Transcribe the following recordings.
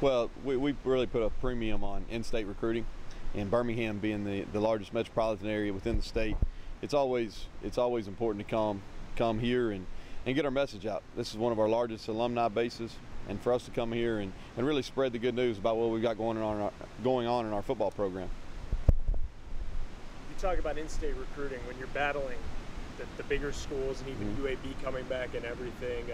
Well, we really put a premium on in-state recruiting, and Birmingham being the largest metropolitan area within the state, it's always important to come here and get our message out. This is one of our largest alumni bases, and for us to come here and really spread the good news about what we've got going on in our football program. You talk about in-state recruiting when you're battling the bigger schools and even UAB coming back and everything.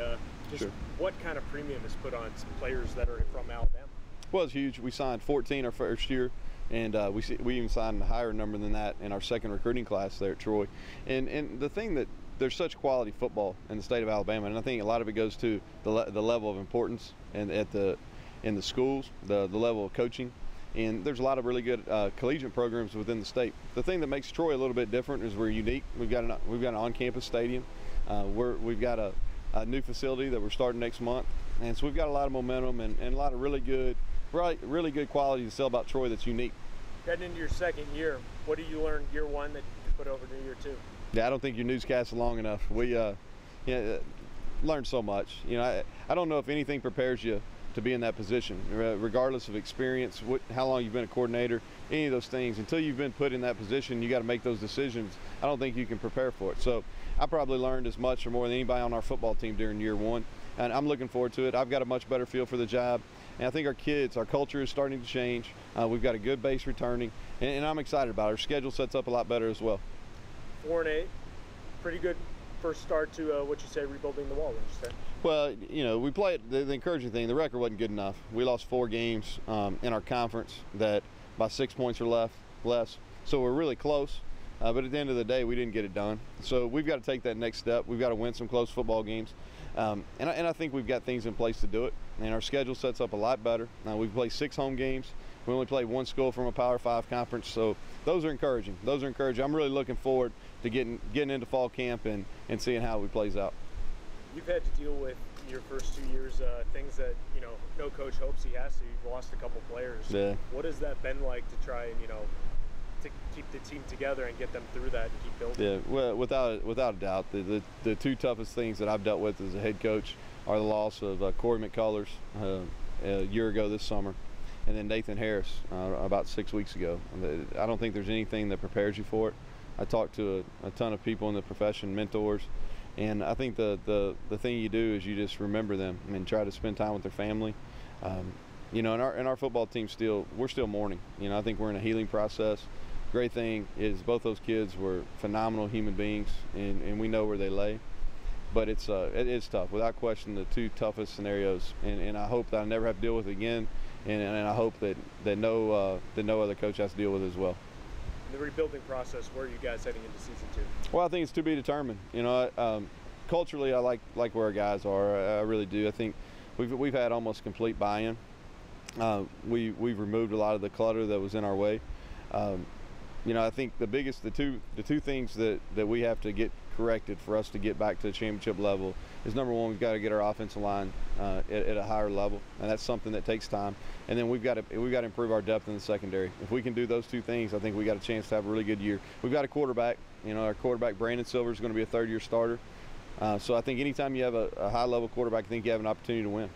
Just what kind of premium is put on some players that are from Alabama? Well, it's huge. We signed 14 our first year, and we even signed a higher number than that in our second recruiting class there at Troy. And the thing that there's such quality football in the state of Alabama, and I think a lot of it goes to the level of importance and in the schools, the level of coaching. And there's a lot of really good collegiate programs within the state. The thing that makes Troy a little bit different is we're unique. We've got an on-campus stadium. We've got a new facility that we're starting next month, and so we've got a lot of momentum and a lot of really good quality to sell about Troy that's unique. Heading into your second year, what did you learn year one that you put over to year two? Yeah, I don't think your newscast is long enough. We learned so much. I don't know if anything prepares you to be in that position, regardless of experience, how long you've been a coordinator, any of those things. Until you've been put in that position, you got to make those decisions. I don't think you can prepare for it. So I probably learned as much or more than anybody on our football team during year one, and I'm looking forward to it. I've got a much better feel for the job, and I think our culture is starting to change. We've got a good base returning, and I'm excited about it. Our schedule sets up a lot better as well. 4-8, pretty good first start to what you say, rebuilding the wall, would you say? Well, we played the encouraging thing. The record wasn't good enough. We lost 4 games in our conference that by 6 points or less. So we're really close. But at the end of the day, we didn't get it done. So we've got to take that next step. We've got to win some close football games. And I think we've got things in place to do it. And our schedule sets up a lot better. We've played 6 home games. We only played 1 school from a Power 5 conference. So those are encouraging. I'm really looking forward to getting into fall camp and seeing how it plays out. You've had to deal with your first 2 years things that no coach hopes he has to. You've lost a couple players. Yeah. What has that been like to try and to keep the team together and get them through that and keep building? Yeah, well, without a doubt, the 2 toughest things that I've dealt with as a head coach are the loss of Corey McCullers a year ago this summer, and then Nathan Harris about 6 weeks ago. I don't think there's anything that prepares you for it. I talked to a ton of people in the profession, mentors, and I think the thing you do is you just remember them and try to spend time with their family. In our football team we're still mourning. I think we're in a healing process. Great thing is both those kids were phenomenal human beings, and we know where they lay. But it is tough, without question, the 2 toughest scenarios, and I hope that I never have to deal with it again, and I hope that no other coach has to deal with it as well. The rebuilding process, where are you guys heading into season 2? Well, I think it's to be determined. Culturally, I like where our guys are. I really do. I think we've had almost complete buy-in. We've removed a lot of the clutter that was in our way. I think the two things that we have to get corrected for us to get back to the championship level is, number one, we've got to get our offensive line at a higher level, and that's something that takes time. And then we've got to improve our depth in the secondary. If we can do those 2 things, I think we got a chance to have a really good year. We've got a quarterback. Our quarterback Brandon Silver is going to be a 3rd-year starter. So I think anytime you have a high-level quarterback, I think you have an opportunity to win.